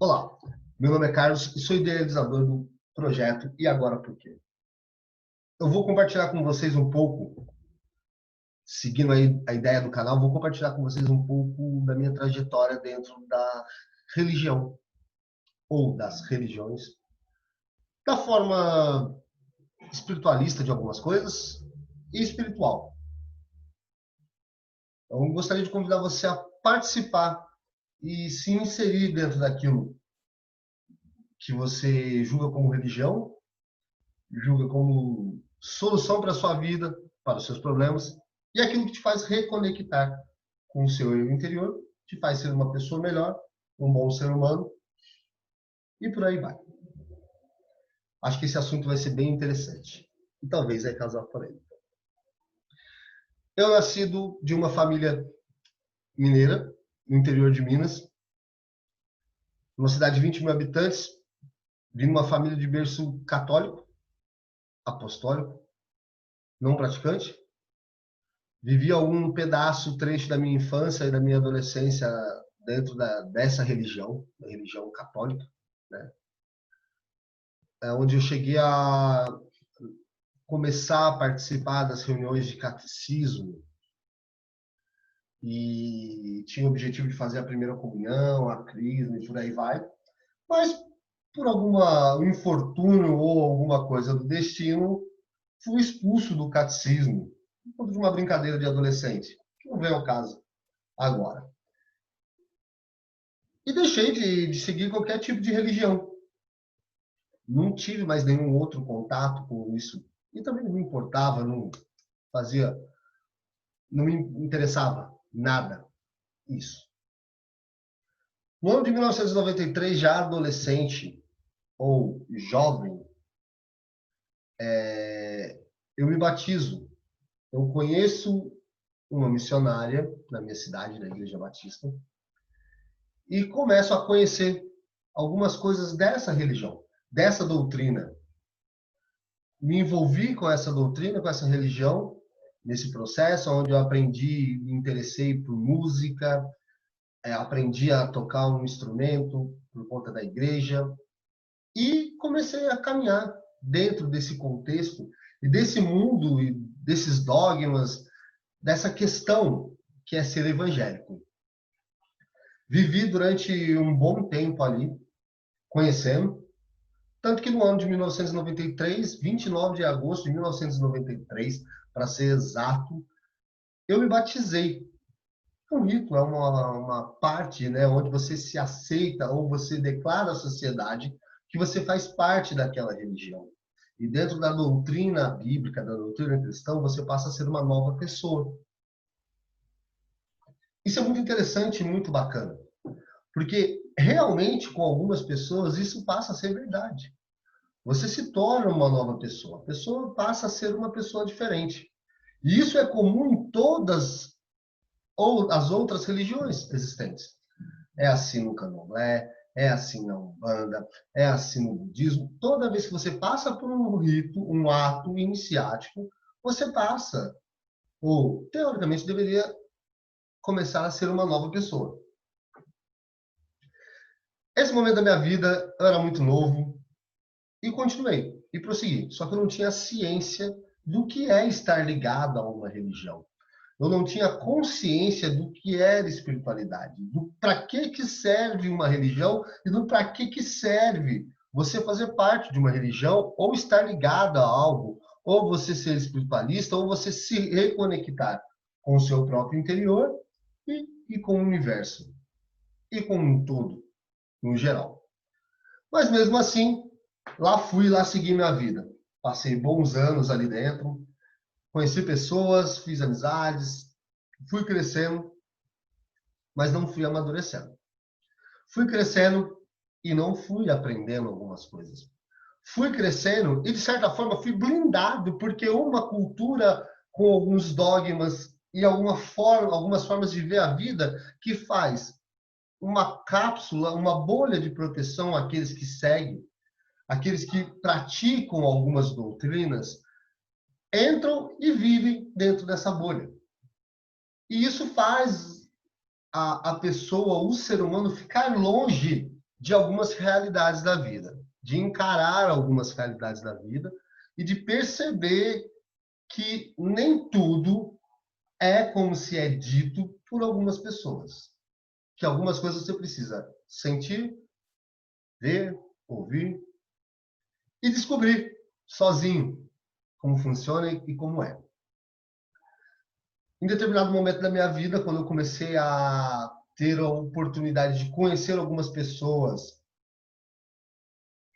Olá, meu nome é Carlos e sou idealizador do projeto E Agora Por Quê? Eu vou compartilhar com vocês um pouco, seguindo aí a ideia do canal, vou compartilhar com vocês um pouco da minha trajetória dentro da religião, ou das religiões, da forma espiritualista de algumas coisas e espiritual. Então, gostaria de convidar você a participar e se inserir dentro daquilo que você julga como religião, julga como solução para a sua vida, para os seus problemas, e aquilo que te faz reconectar com o seu eu interior, te faz ser uma pessoa melhor, um bom ser humano, e por aí vai. Acho que esse assunto vai ser bem interessante. E talvez vai causar polêmica. Eu nascido de uma família mineira, no interior de Minas, numa cidade de 20 mil habitantes, vim de uma família de berço católico, apostólico, não praticante. Vivi algum pedaço, trecho da minha infância e da minha adolescência dentro dessa religião, da religião católica, né? Onde eu cheguei a começar a participar das reuniões de catecismo e tinha o objetivo de fazer a primeira comunhão, a crisma e por aí vai. Mas por algum infortúnio ou alguma coisa do destino, fui expulso do catecismo por causa de uma brincadeira de adolescente, que não vem ao caso agora. E deixei de seguir qualquer tipo de religião. Não tive mais nenhum outro contato com isso. E também não me importava, não fazia, não me interessava nada isso. No ano de 1993, já adolescente ou jovem, eu me batizo. Eu conheço uma missionária na minha cidade, na Igreja Batista, e começo a conhecer algumas coisas dessa religião, dessa doutrina. Me envolvi com essa doutrina, com essa religião, nesse processo, onde eu aprendi, me interessei por música, aprendi a tocar um instrumento por conta da igreja, e comecei a caminhar dentro desse contexto, e desse mundo, e desses dogmas, dessa questão que é ser evangélico. Vivi durante um bom tempo ali, conhecendo, tanto que no ano de 1993, 29 de agosto de 1993, para ser exato, eu me batizei. Um rito é uma parte, né, onde você se aceita ou você declara à sociedade que você faz parte daquela religião. E dentro da doutrina bíblica, da doutrina cristã, você passa a ser uma nova pessoa. Isso é muito interessante e muito bacana, porque realmente com algumas pessoas isso passa a ser verdade. Você se torna uma nova pessoa, a pessoa passa a ser uma pessoa diferente. E isso é comum em todas ou as outras religiões existentes. É assim no candomblé, é assim na Umbanda, é assim no budismo. Toda vez que você passa por um rito, um ato iniciático, você passa, ou teoricamente deveria começar a ser uma nova pessoa. Esse momento da minha vida, eu era muito novo e continuei, e prossegui. Só que eu não tinha ciência do que é estar ligado a uma religião. Eu não tinha consciência do que era espiritualidade, do para que serve uma religião e do para que serve você fazer parte de uma religião ou estar ligado a algo, ou você ser espiritualista, ou você se reconectar com o seu próprio interior e com o universo, e com um todo, no geral. Mas mesmo assim, lá fui, lá segui minha vida. Passei bons anos ali dentro, conheci pessoas, fiz amizades, fui crescendo, mas não fui amadurecendo. Fui crescendo e não fui aprendendo algumas coisas. Fui crescendo e, de certa forma, fui blindado, porque uma cultura com alguns dogmas e algumas formas de ver a vida que faz uma cápsula, uma bolha de proteção àqueles que seguem, aqueles que praticam algumas doutrinas, entram e vivem dentro dessa bolha. E isso faz a pessoa, o ser humano, ficar longe de algumas realidades da vida, de encarar algumas realidades da vida e de perceber que nem tudo é como se é dito por algumas pessoas. Que algumas coisas você precisa sentir, ver, ouvir e descobrir sozinho como funciona e como é. Em determinado momento da minha vida, quando eu comecei a ter a oportunidade de conhecer algumas pessoas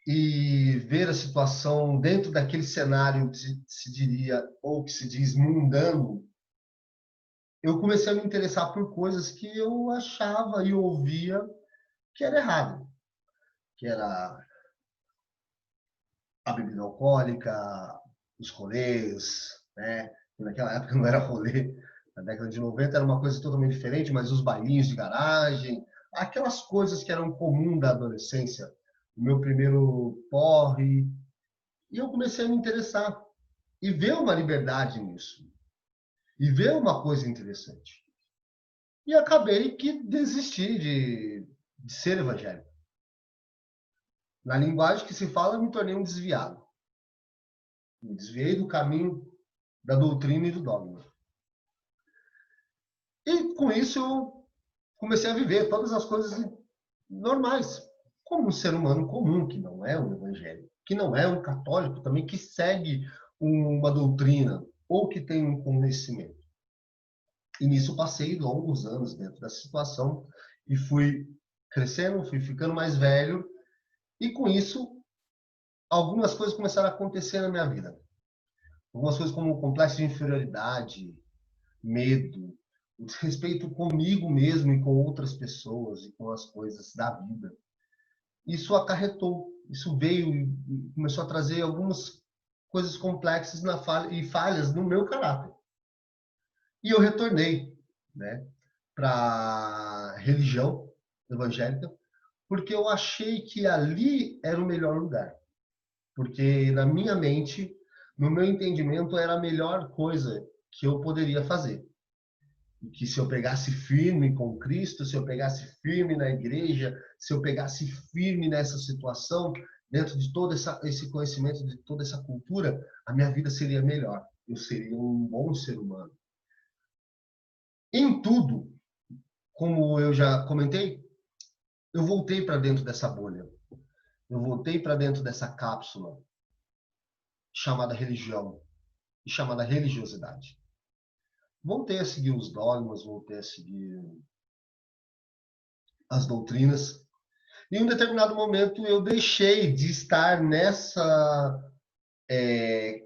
e ver a situação dentro daquele cenário que se diria, ou que se diz mundano, eu comecei a me interessar por coisas que eu achava e ouvia que era errado, que era a bebida alcoólica, os rolês, né? Naquela época não era rolê, na década de 90 era uma coisa totalmente diferente, mas os bailinhos de garagem, aquelas coisas que eram comum da adolescência, o meu primeiro porre, e eu comecei a me interessar e ver uma liberdade nisso, e ver uma coisa interessante. E acabei que desisti de ser evangélico. Na linguagem que se fala, eu me tornei um desviado. Me desviei do caminho da doutrina e do dogma. E com isso eu comecei a viver todas as coisas normais, como um ser humano comum, que não é um evangélico, que não é um católico também, que segue uma doutrina ou que tem um conhecimento. E nisso passei longos anos dentro dessa situação e fui crescendo, fui ficando mais velho e com isso algumas coisas começaram a acontecer na minha vida. Algumas coisas como complexo de inferioridade, medo, o desrespeito comigo mesmo e com outras pessoas e com as coisas da vida. Isso acarretou, isso veio e começou a trazer algumas coisas complexas e falhas no meu caráter. E eu retornei, né, para a religião evangélica, porque eu achei que ali era o melhor lugar. Porque na minha mente, no meu entendimento, era a melhor coisa que eu poderia fazer. E que se eu pegasse firme com Cristo, se eu pegasse firme na igreja, se eu pegasse firme nessa situação, dentro de todo esse conhecimento, de toda essa cultura, a minha vida seria melhor. Eu seria um bom ser humano. Em tudo, como eu já comentei, eu voltei para dentro dessa bolha. Eu voltei para dentro dessa cápsula chamada religião e chamada religiosidade. Voltei a seguir os dogmas, voltei a seguir as doutrinas. E em um determinado momento eu deixei de estar nessa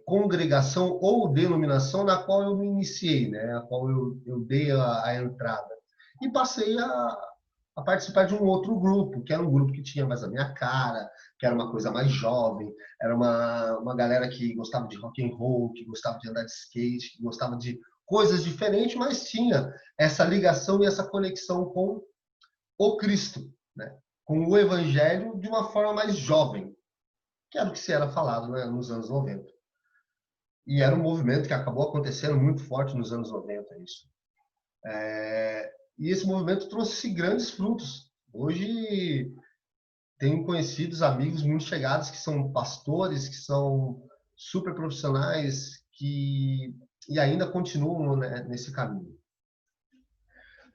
congregação ou denominação na qual eu me iniciei, né? A qual eu dei a entrada. E passei a participar de um outro grupo, que era um grupo que tinha mais a minha cara, que era uma coisa mais jovem, era uma galera que gostava de rock and roll, que gostava de andar de skate, que gostava de coisas diferentes, mas tinha essa ligação e essa conexão com o Cristo, né? Com o Evangelho de uma forma mais jovem, que era o que se era falado, né, nos anos 90. E era um movimento que acabou acontecendo muito forte nos anos 90, isso. E esse movimento trouxe grandes frutos. Hoje tenho conhecidos amigos muito chegados que são pastores, que são super profissionais, e ainda continuam, né, nesse caminho.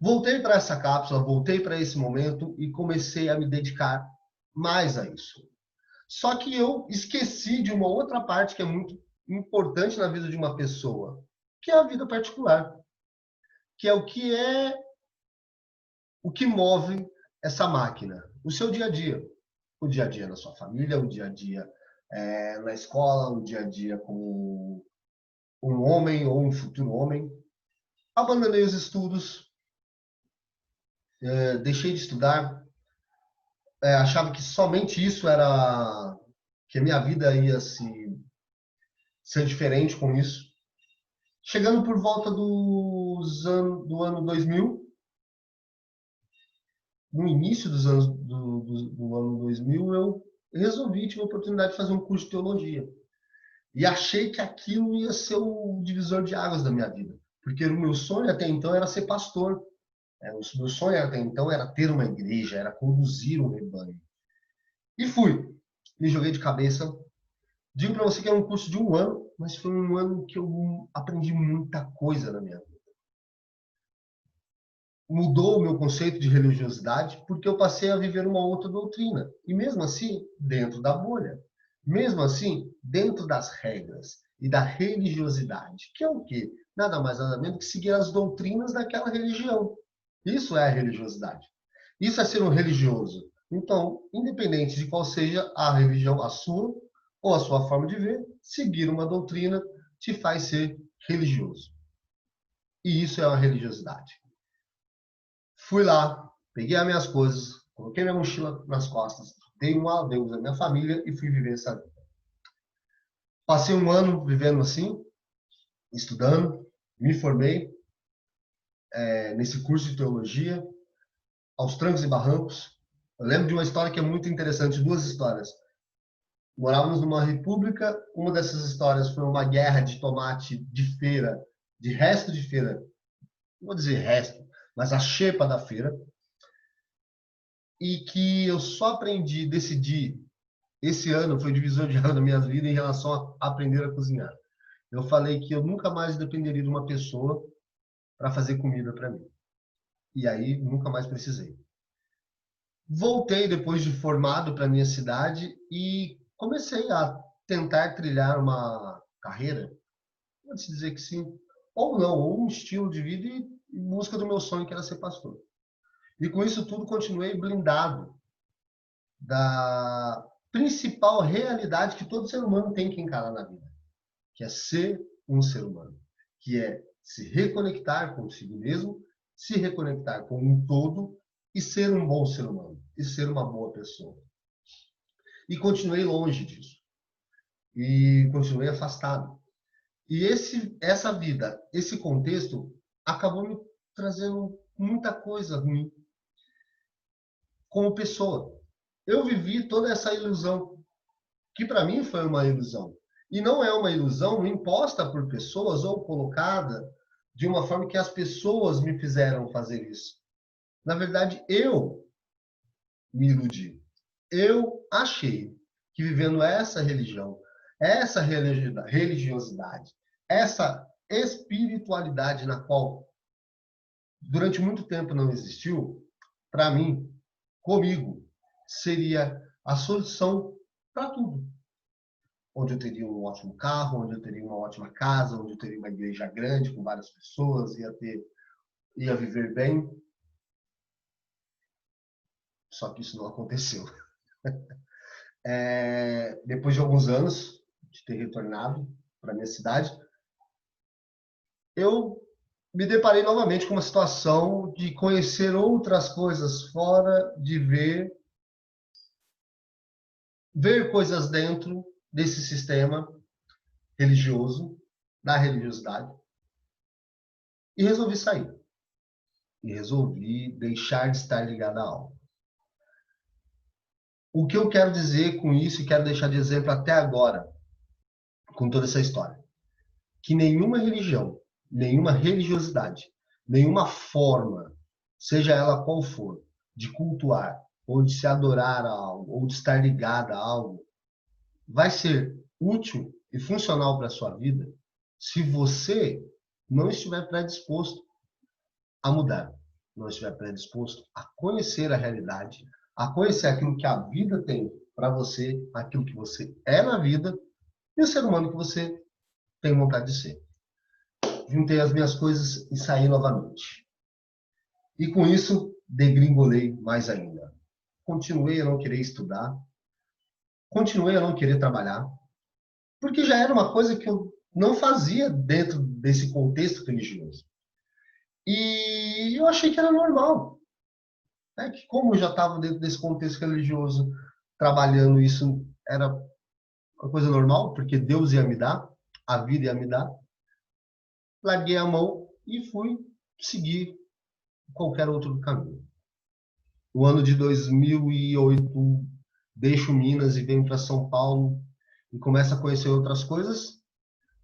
Voltei para essa cápsula, voltei para esse momento e comecei a me dedicar mais a isso. Só que eu esqueci de uma outra parte que é muito importante na vida de uma pessoa, que é a vida particular, que é o que move essa máquina, o seu dia a dia na sua família, o dia a dia na escola, o dia a dia como um homem ou um futuro homem. Abandonei os estudos, deixei de estudar, achava que somente isso era que a minha vida ia ser diferente com isso. Chegando por volta do ano 2000, no início dos anos do ano 2000, eu resolvi, tive a oportunidade de fazer um curso de teologia. E achei que aquilo ia ser o divisor de águas da minha vida. Porque o meu sonho até então era ser pastor. O meu sonho até então era ter uma igreja, era conduzir um rebanho. E fui. Me joguei de cabeça. Digo para você que é um curso de um ano, mas foi um ano que eu aprendi muita coisa na minha vida. Mudou o meu conceito de religiosidade porque eu passei a viver uma outra doutrina. E mesmo assim, dentro da bolha. Mesmo assim, dentro das regras e da religiosidade, que é o quê? Nada mais nada menos que seguir as doutrinas daquela religião. Isso é a religiosidade. Isso é ser um religioso. Então, independente de qual seja a religião, a sua ou a sua forma de ver, seguir uma doutrina te faz ser religioso. E isso é uma religiosidade. Fui lá, peguei as minhas coisas, coloquei minha mochila nas costas, dei um adeus à minha família e fui viver essa vida. Passei um ano vivendo assim, estudando, me formei nesse curso de teologia, aos trancos e barrancos. Eu lembro de uma história que é muito interessante, duas histórias. Morávamos numa república, uma dessas histórias foi uma guerra de tomate de feira, de resto de feira, não vou dizer resto, mas a xepa da feira, e que eu só aprendi, decidi, esse ano foi o divisor de água da minha vida em relação a aprender a cozinhar. Eu falei que eu nunca mais dependeria de uma pessoa para fazer comida para mim. E aí nunca mais precisei. Voltei depois de formado para minha cidade e comecei a tentar trilhar uma carreira, pode-se dizer que sim, ou não, ou um estilo de vida em busca do meu sonho, que era ser pastor. E com isso tudo continuei blindado da principal realidade que todo ser humano tem que encarar na vida, que é ser um ser humano, que é se reconectar consigo mesmo, se reconectar com um todo e ser um bom ser humano, e ser uma boa pessoa. E continuei longe disso. E continuei afastado. E essa vida, esse contexto, acabou me trazendo muita coisa ruim como pessoa. Eu vivi toda essa ilusão, que para mim foi uma ilusão. E não é uma ilusão imposta por pessoas ou colocada de uma forma que as pessoas me fizeram fazer isso. Na verdade, eu me iludi. Eu achei que vivendo essa religiosidade, essa espiritualidade na qual durante muito tempo não existiu, para mim, comigo, seria a solução para tudo. Onde eu teria um ótimo carro, onde eu teria uma ótima casa, onde eu teria uma igreja grande com várias pessoas, ia viver bem. Só que isso não aconteceu. Depois de alguns anos de ter retornado para minha cidade, eu me deparei novamente com uma situação de conhecer outras coisas fora, de ver coisas dentro desse sistema religioso, da religiosidade, e resolvi sair. E resolvi deixar de estar ligado a algo. O que eu quero dizer com isso e quero deixar de exemplo até agora, com toda essa história, que nenhuma religião, nenhuma religiosidade, nenhuma forma, seja ela qual for, de cultuar, ou de se adorar a algo, ou de estar ligada a algo, vai ser útil e funcional para a sua vida se você não estiver predisposto a mudar, não estiver predisposto a conhecer a realidade, a conhecer aquilo que a vida tem para você, aquilo que você é na vida e o ser humano que você tem vontade de ser. Juntei as minhas coisas e saí novamente. E com isso, degringolei mais ainda. Continuei a não querer estudar, continuei a não querer trabalhar, porque já era uma coisa que eu não fazia dentro desse contexto religioso. E eu achei que era normal, né? Que como eu já estava dentro desse contexto religioso, trabalhando isso era uma coisa normal, porque Deus ia me dar, a vida ia me dar. Larguei a mão e fui seguir qualquer outro caminho. No ano de 2008, deixo Minas e venho para São Paulo e começo a conhecer outras coisas.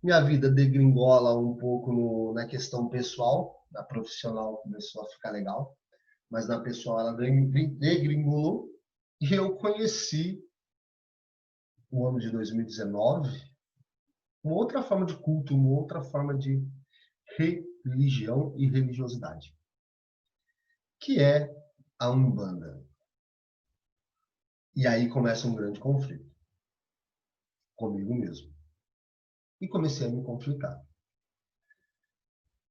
Minha vida degringola um pouco na questão pessoal, na profissional começou a ficar legal, mas na pessoal ela degringolou e eu conheci o ano de 2019, uma outra forma de culto, uma outra forma de religião e religiosidade, que é a Umbanda. E aí começa um grande conflito comigo mesmo. E comecei a me conflitar.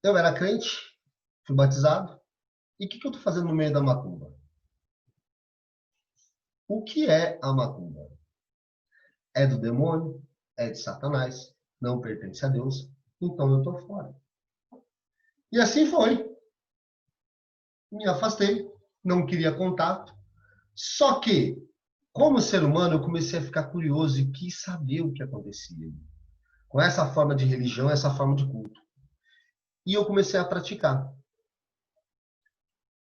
Eu era crente, fui batizado, e o que eu estou fazendo no meio da macumba? O que é a macumba? É do demônio? É de Satanás? Não pertence a Deus? Então eu estou fora. E assim foi. Me afastei, não queria contato. Só que, como ser humano, eu comecei a ficar curioso e quis saber o que acontecia com essa forma de religião, essa forma de culto. E eu comecei a praticar,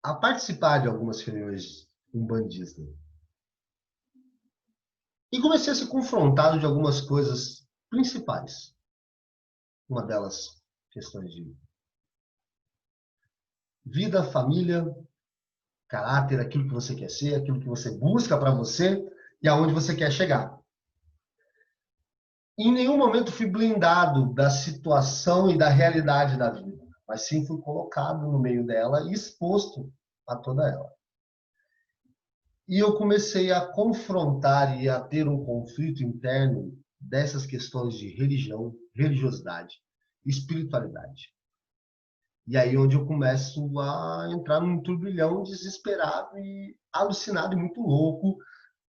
a participar de algumas reuniões umbandistas. E comecei a ser confrontado de algumas coisas principais. Uma delas, questões de vida, família, caráter, aquilo que você quer ser, aquilo que você busca para você e aonde você quer chegar. Em nenhum momento fui blindado da situação e da realidade da vida, mas sim fui colocado no meio dela e exposto a toda ela. E eu comecei a confrontar e a ter um conflito interno dessas questões de religião, religiosidade, espiritualidade. E aí onde eu começo a entrar num turbilhão desesperado e alucinado e muito louco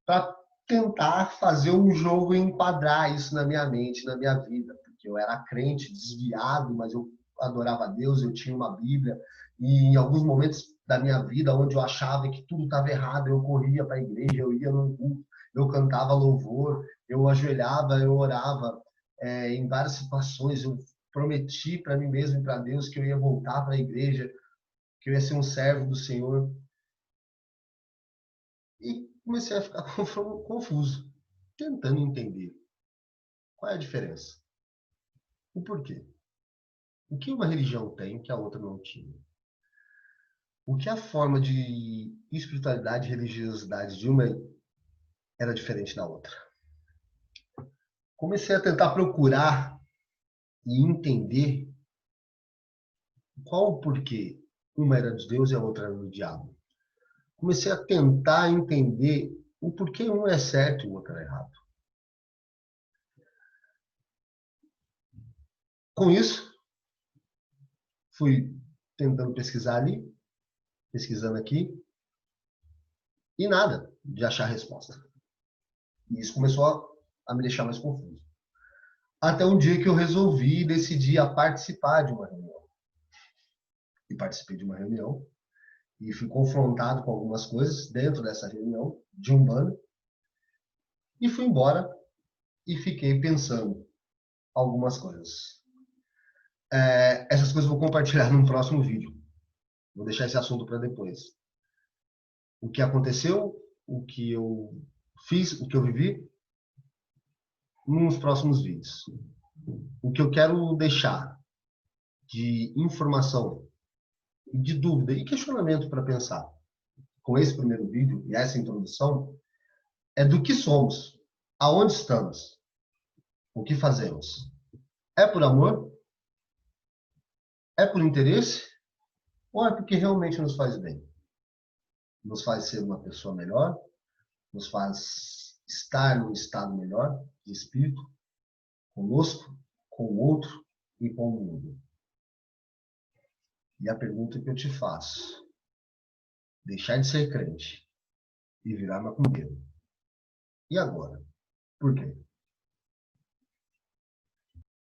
para tentar fazer um jogo e enquadrar isso na minha mente, na minha vida, porque eu era crente, desviado, mas eu adorava a Deus, eu tinha uma Bíblia, e em alguns momentos da minha vida, onde eu achava que tudo estava errado, eu corria para a igreja, eu ia no culto, eu cantava louvor, eu ajoelhava, eu orava, em várias situações, eu prometi para mim mesmo e para Deus que eu ia voltar para a igreja, que eu ia ser um servo do Senhor, e comecei a ficar confuso, tentando entender qual é a diferença, o porquê. O que uma religião tem que a outra não tinha? O que a forma de espiritualidade e religiosidade de uma era diferente da outra? Comecei a tentar procurar e entender qual o porquê uma era de Deus e a outra era do diabo. Comecei a tentar entender o porquê um é certo e o outro é errado. Com isso, fui tentando pesquisar ali, pesquisando aqui, e nada de achar a resposta. E isso começou a me deixar mais confuso. Até um dia que eu resolvi e decidi a participar de uma reunião. E participei de uma reunião e fui confrontado com algumas coisas dentro dessa reunião de Umbanda e fui embora e fiquei pensando algumas coisas. Essas coisas eu vou compartilhar num próximo vídeo. Vou deixar esse assunto para depois. O que aconteceu, o que eu fiz, o que eu vivi, nos próximos vídeos. O que eu quero deixar de informação, de dúvida e questionamento para pensar com esse primeiro vídeo e essa introdução é do que somos, aonde estamos, o que fazemos. É por amor? É por interesse? Ou é porque realmente nos faz bem? Nos faz ser uma pessoa melhor? Nos faz estar num estado melhor de espírito, conosco, com o outro e com o mundo? E a pergunta que eu te faço: deixar de ser crente e virar macumbeiro. E agora? Por quê?